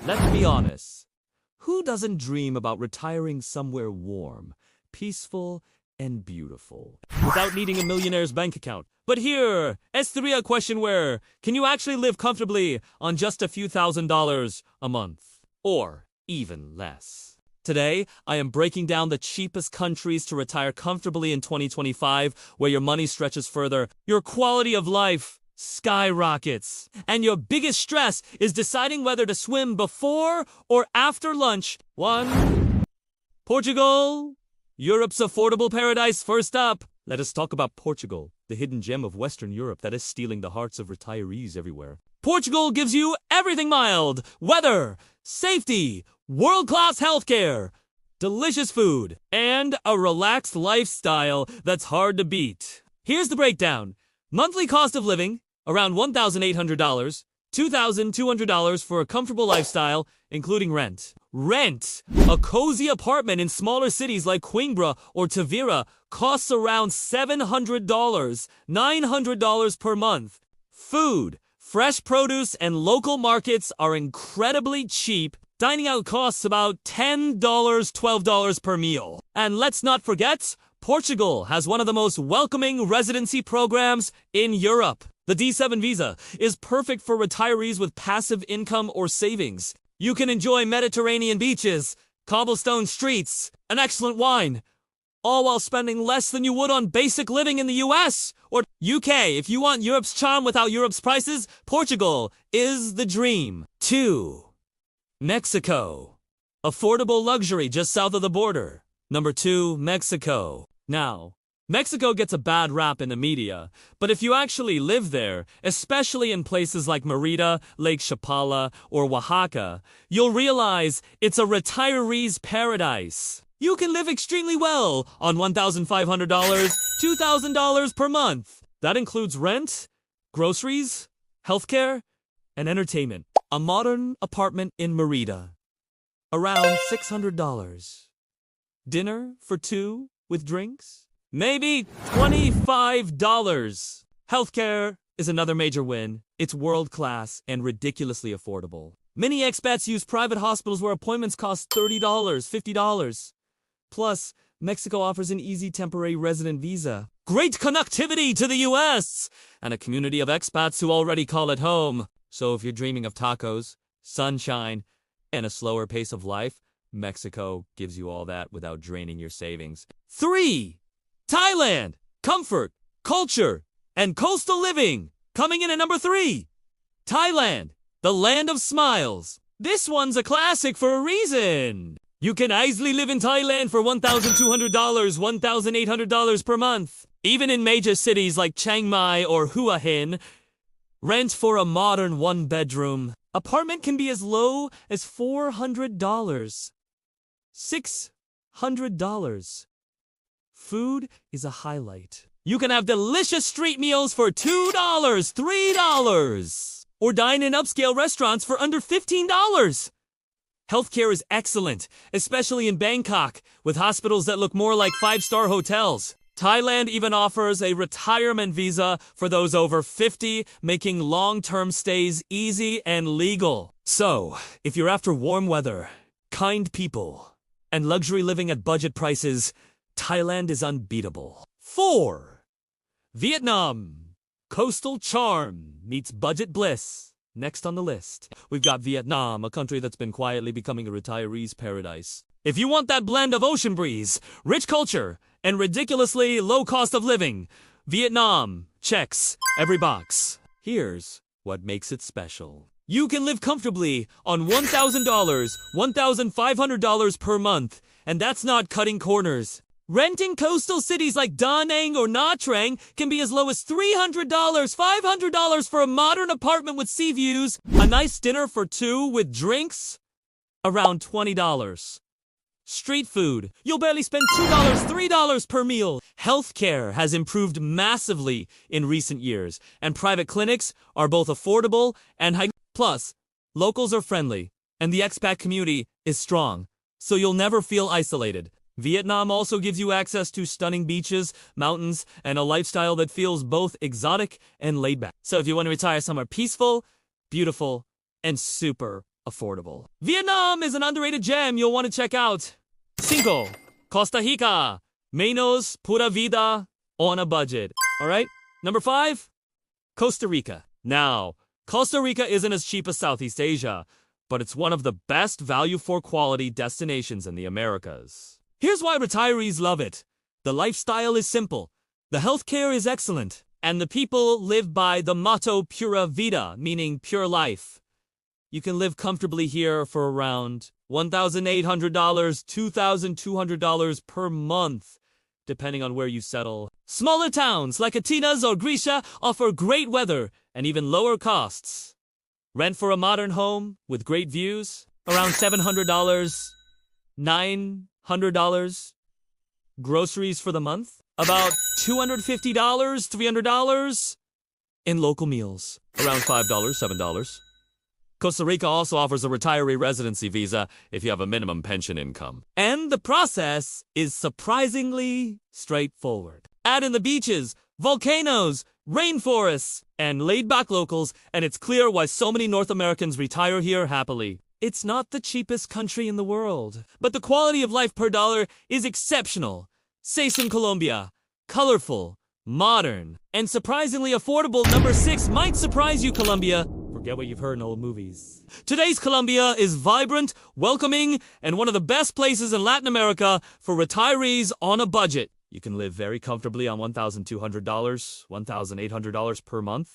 Let's be honest. Who doesn't dream about retiring somewhere warm, peaceful, and beautiful, without needing a millionaire's bank account? But here, a question where, can you actually live comfortably on just a few $1,000s a month? Or even less? Today, I am breaking down the cheapest countries to retire comfortably in 2025, where your money stretches further, your quality of life skyrockets, and your biggest stress is deciding whether to swim before or after lunch. 1. Portugal, Europe's affordable paradise. First up, let us talk about Portugal, the hidden gem of Western Europe that is stealing the hearts of retirees everywhere. Portugal gives you everything: mild weather, safety, world-class healthcare, delicious food, and a relaxed lifestyle that's hard to beat. Here's the breakdown. Monthly cost of living, around $1,800, $2,200 for a comfortable lifestyle, including rent. Rent! A cozy apartment in smaller cities like Coimbra or Tavira costs around $700, $900 per month. Food, fresh produce, and local markets are incredibly cheap. Dining out costs about $10, $12 per meal. And let's not forget, Portugal has one of the most welcoming residency programs in Europe. The D7 visa is perfect for retirees with passive income or savings. You can enjoy Mediterranean beaches, cobblestone streets, and excellent wine, all while spending less than you would on basic living in the US or UK. If you want Europe's charm without Europe's prices, Portugal is the dream. 2. Mexico. Affordable luxury just south of the border. Number 2, Mexico. Now, Mexico gets a bad rap in the media, but if you actually live there, especially in places like Mérida, Lake Chapala, or Oaxaca, you'll realize it's a retiree's paradise. You can live extremely well on $1,500, $2,000 per month. That includes rent, groceries, healthcare, and entertainment. A modern apartment in Mérida, around $600. Dinner for 2 with drinks? Maybe $25. Healthcare is another major win. It's world-class and ridiculously affordable. Many expats use private hospitals where appointments cost $30, $50. Plus, Mexico offers an easy temporary resident visa, great connectivity to the US, and a community of expats who already call it home. So if you're dreaming of tacos, sunshine, and a slower pace of life, Mexico gives you all that without draining your savings. 3. Thailand. Comfort, culture, and coastal living. Coming in at number 3. Thailand, the land of smiles. This one's a classic for a reason. You can easily live in Thailand for $1,200, $1,800 per month. Even in major cities like Chiang Mai or Hua Hin, rent for a modern one-bedroom apartment can be as low as $400. $600. Food is a highlight. You can have delicious street meals for $2, $3, or dine in upscale restaurants for under $15. Healthcare is excellent, especially in Bangkok, with hospitals that look more like 5-star hotels. Thailand even offers a retirement visa for those over 50, making long-term stays easy and legal. So, if you're after warm weather, kind people, and luxury living at budget prices, Thailand is unbeatable. 4. Vietnam. Coastal charm meets budget bliss. Next on the list, we've got Vietnam, a country that's been quietly becoming a retiree's paradise. If you want that blend of ocean breeze, rich culture, and ridiculously low cost of living, Vietnam checks every box. Here's what makes it special. You can live comfortably on $1,000, $1,500 per month, and that's not cutting corners. Renting coastal cities like Da Nang or Nha Trang can be as low as $300, $500 for a modern apartment with sea views. A nice dinner for 2 with drinks? Around $20. Street food, you'll barely spend $2, $3 per meal. Healthcare has improved massively in recent years, and private clinics are both affordable and high. Plus, locals are friendly, and the expat community is strong, so you'll never feel isolated. Vietnam also gives you access to stunning beaches, mountains, and a lifestyle that feels both exotic and laid back. So if you want to retire somewhere peaceful, beautiful, and super affordable. Vietnam is an underrated gem you'll want to check out. 5. Costa Rica. Menos pura vida on a budget. Alright? Number 5. Costa Rica. Now, Costa Rica isn't as cheap as Southeast Asia, but it's one of the best value for quality destinations in the Americas. Here's why retirees love it. The lifestyle is simple, the healthcare is excellent, and the people live by the motto Pura Vida, meaning pure life. You can live comfortably here for around $1,800, $2,200 per month, depending on where you settle. Smaller towns like Atenas or Grisha offer great weather and even lower costs. Rent for a modern home with great views, around $700, $900. Groceries for the month, about $250, $300. In local meals, around $5, $7. Costa Rica also offers a retiree residency visa if you have a minimum pension income. And the process is surprisingly straightforward. Add in the beaches, volcanoes, rainforests, and laid-back locals, and it's clear why so many North Americans retire here happily. It's not the cheapest country in the world, but the quality of life per dollar is exceptional. Says in Colombia, colorful, modern, and surprisingly affordable. Number 6 might surprise you, Colombia. Forget what you've heard in old movies. Today's Colombia is vibrant, welcoming, and one of the best places in Latin America for retirees on a budget. You can live very comfortably on $1,200, $1,800 per month,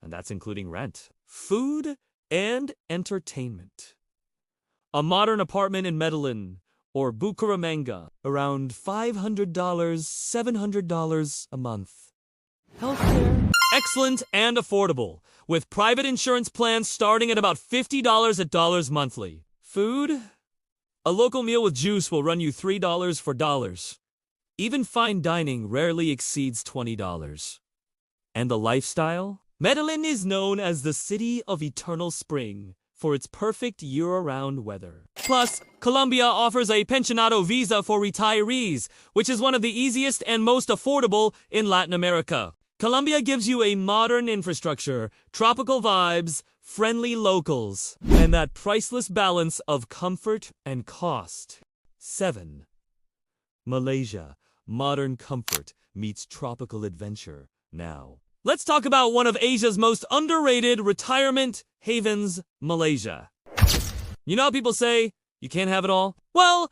and that's including rent, food, and entertainment. A modern apartment in Medellin or Bucaramanga, around $500, $700 a month. Healthcare, excellent and affordable, with private insurance plans starting at about $50 at dollars monthly. Food, a local meal with juice will run you $3 for dollars. Even fine dining rarely exceeds $20. And the lifestyle? Medellin is known as the City of Eternal Spring for its perfect year-round weather. Plus, Colombia offers a pensionado visa for retirees, which is one of the easiest and most affordable in Latin America. Colombia gives you a modern infrastructure, tropical vibes, friendly locals, and that priceless balance of comfort and cost. 7. Malaysia. Modern comfort meets tropical adventure. Now, let's talk about one of Asia's most underrated retirement havens, Malaysia. You know how people say, you can't have it all? Well,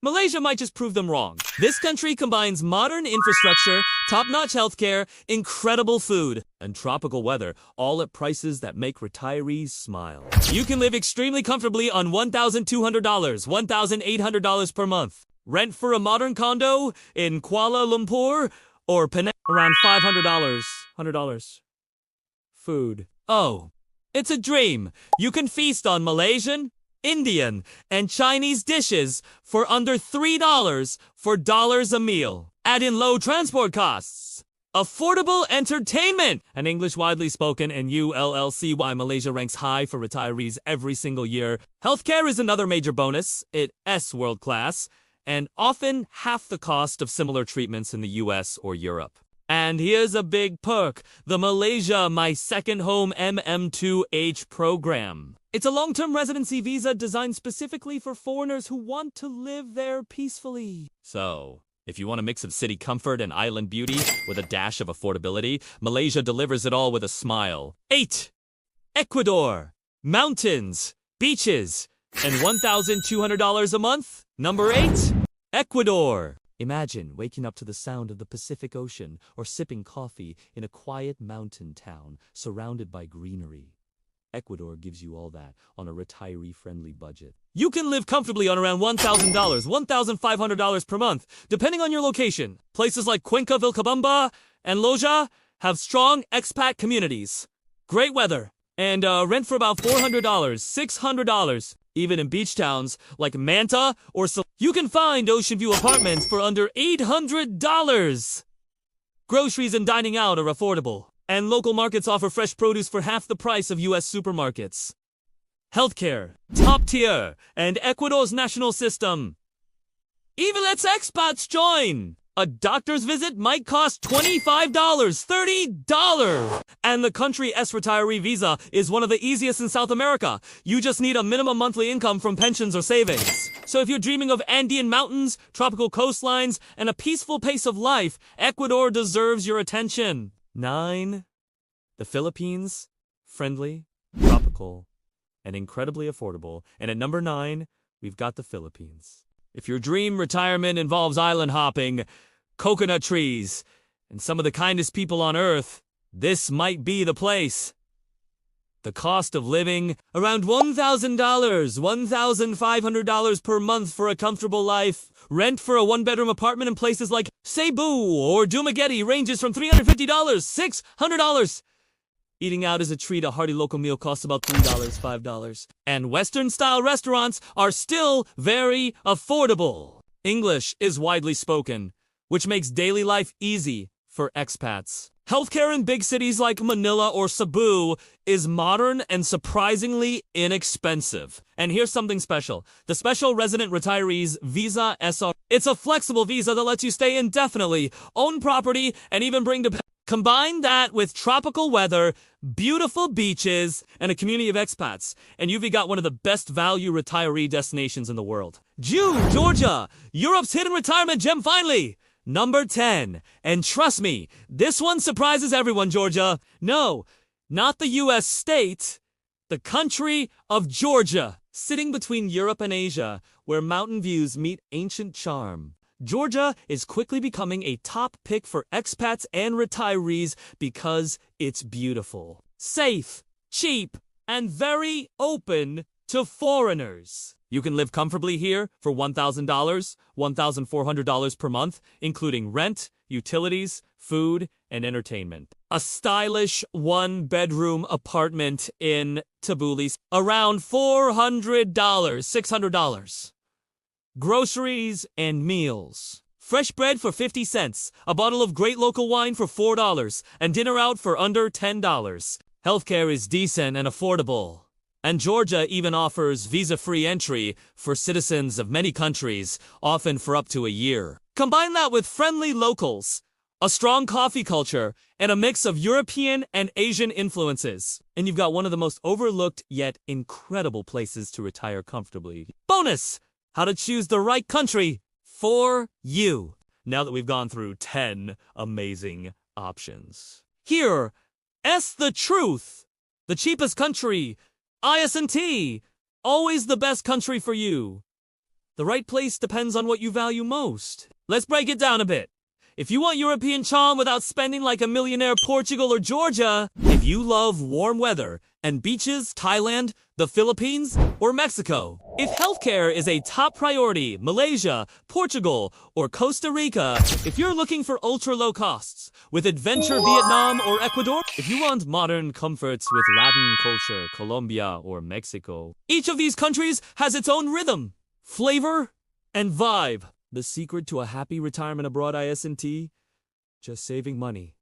Malaysia might just prove them wrong. This country combines modern infrastructure, top-notch healthcare, incredible food, and tropical weather, all at prices that make retirees smile. You can live extremely comfortably on $1,200, $1,800 per month. Rent for a modern condo in Kuala Lumpur or Penang, around $500, $100. Food. Oh, it's a dream. You can feast on Malaysian, Indian, and Chinese dishes for under $3 for dollars a meal. Add in low transport costs, affordable entertainment, and English widely spoken in ULLC. Why Malaysia ranks high for retirees every single year. Healthcare is another major bonus. It's world class, and often half the cost of similar treatments in the US or Europe. And here's a big perk, the Malaysia My Second Home MM2H program. It's a long-term residency visa designed specifically for foreigners who want to live there peacefully. So, if you want a mix of city comfort and island beauty with a dash of affordability, Malaysia delivers it all with a smile. 8. Ecuador. Mountains, beaches, and $1,200 a month? Number 8. Ecuador. Imagine waking up to the sound of the Pacific Ocean or sipping coffee in a quiet mountain town surrounded by greenery. Ecuador gives you all that on a retiree-friendly budget. You can live comfortably on around $1,000, $1,500 per month, depending on your location. Places like Cuenca, Vilcabamba, and Loja have strong expat communities. Great weather, and rent for about $400, $600. Even in beach towns like Manta or you can find ocean view apartments for under $800. Groceries and dining out are affordable, and local markets offer fresh produce for half the price of US supermarkets. Healthcare, top tier, and Ecuador's national system even lets expats join. A doctor's visit might cost $25, $30. And the country S retiree visa is one of the easiest in South America. You just need a minimum monthly income from pensions or savings. So if you're dreaming of Andean mountains, tropical coastlines, and a peaceful pace of life, Ecuador deserves your attention. 9. The Philippines. Friendly, tropical, and incredibly affordable. And at number 9, we've got the Philippines. If your dream retirement involves island hopping, coconut trees, and some of the kindest people on earth, this might be the place. The cost of living, around $1,000, $1,500 per month for a comfortable life. Rent for a one-bedroom apartment in places like Cebu or Dumaguete ranges from $350, $600. Eating out is a treat. A hearty local meal costs about $3, $5. And Western-style restaurants are still very affordable. English is widely spoken, which makes daily life easy for expats. Healthcare in big cities like Manila or Cebu is modern and surprisingly inexpensive. And here's something special. The Special Resident Retirees Visa SR. It's a flexible visa that lets you stay indefinitely, own property, and even bring to... Combine that with tropical weather, beautiful beaches, and a community of expats, and you've got one of the best value retiree destinations in the world. June, Georgia, Europe's hidden retirement gem finally. Number 10. And trust me, this one surprises everyone, Georgia. No, not the U.S. state, the country of Georgia. Sitting between Europe and Asia, where mountain views meet ancient charm. Georgia is quickly becoming a top pick for expats and retirees because it's beautiful, safe, cheap, and very open to foreigners. You can live comfortably here for $1,000, $1,400 per month, including rent, utilities, food, and entertainment. A stylish one-bedroom apartment in Tbilisi, around $400, $600. Groceries and meals. Fresh bread for 50 cents, a bottle of great local wine for $4, and dinner out for under $10. Healthcare is decent and affordable. And Georgia even offers visa-free entry for citizens of many countries, often for up to a year. Combine that with friendly locals, a strong coffee culture, and a mix of European and Asian influences. And you've got one of the most overlooked yet incredible places to retire comfortably. Bonus! How to choose the right country for you. Now that we've gone through 10 amazing options. Here, the truth. The cheapest country, IS&T. Always the best country for you. The right place depends on what you value most. Let's break it down a bit. If you want European charm without spending like a millionaire, Portugal or Georgia. If you love warm weather and beaches, Thailand, the Philippines, or Mexico. If healthcare is a top priority, Malaysia, Portugal, or Costa Rica. If you're looking for ultra-low costs, with adventure, Vietnam or Ecuador. If you want modern comforts with Latin culture, Colombia or Mexico. Each of these countries has its own rhythm, flavor, and vibe. The secret to a happy retirement abroad, IS&T? Just saving money.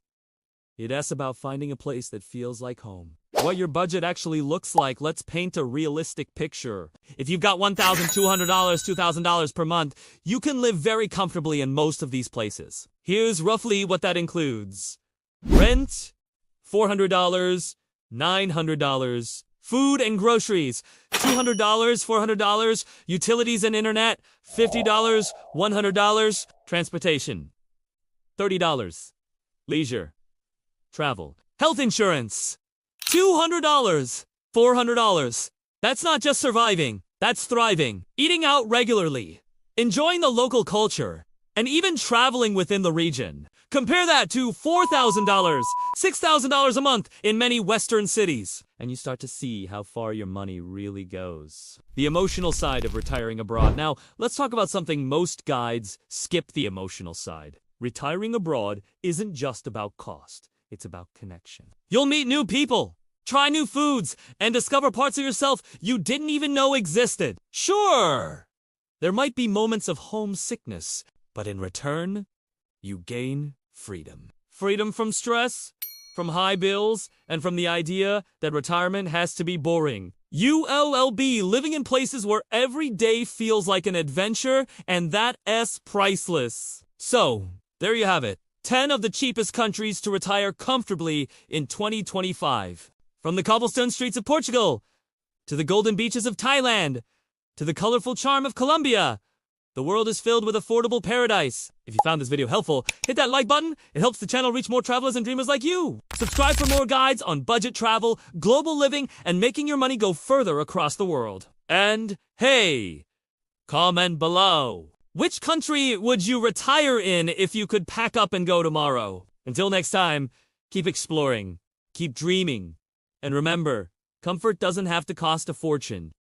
It's about finding a place that feels like home. What your budget actually looks like, let's paint a realistic picture. If you've got $1,200, $2,000 per month, you can live very comfortably in most of these places. Here's roughly what that includes. Rent, $400, $900. Food and groceries, $200, $400. Utilities and internet, $50, $100. Transportation, $30. Leisure, travel. Health insurance, $200, $400. That's not just surviving, that's thriving. Eating out regularly, enjoying the local culture, and even traveling within the region. Compare that to $4,000, $6,000 a month in many Western cities. And you start to see how far your money really goes. The emotional side of retiring abroad. Now, let's talk about something most guides skip the emotional side. Retiring abroad isn't just about cost. It's about connection. You'll meet new people, try new foods, and discover parts of yourself you didn't even know existed. Sure, there might be moments of homesickness, but in return, you gain freedom. Freedom from stress, from high bills, and from the idea that retirement has to be boring. ULLB, living in places where every day feels like an adventure, and that is priceless. So, There you have it. 10 of the cheapest countries to retire comfortably in 2025. From the cobblestone streets of Portugal, to the golden beaches of Thailand, to the colorful charm of Colombia, the world is filled with affordable paradise. If you found this video helpful, hit that like button. It helps the channel reach more travelers and dreamers like you. Subscribe for more guides on budget travel, global living, and making your money go further across the world. And hey, comment below. Which country would you retire in if you could pack up and go tomorrow? Until next time, keep exploring, keep dreaming, and remember, comfort doesn't have to cost a fortune.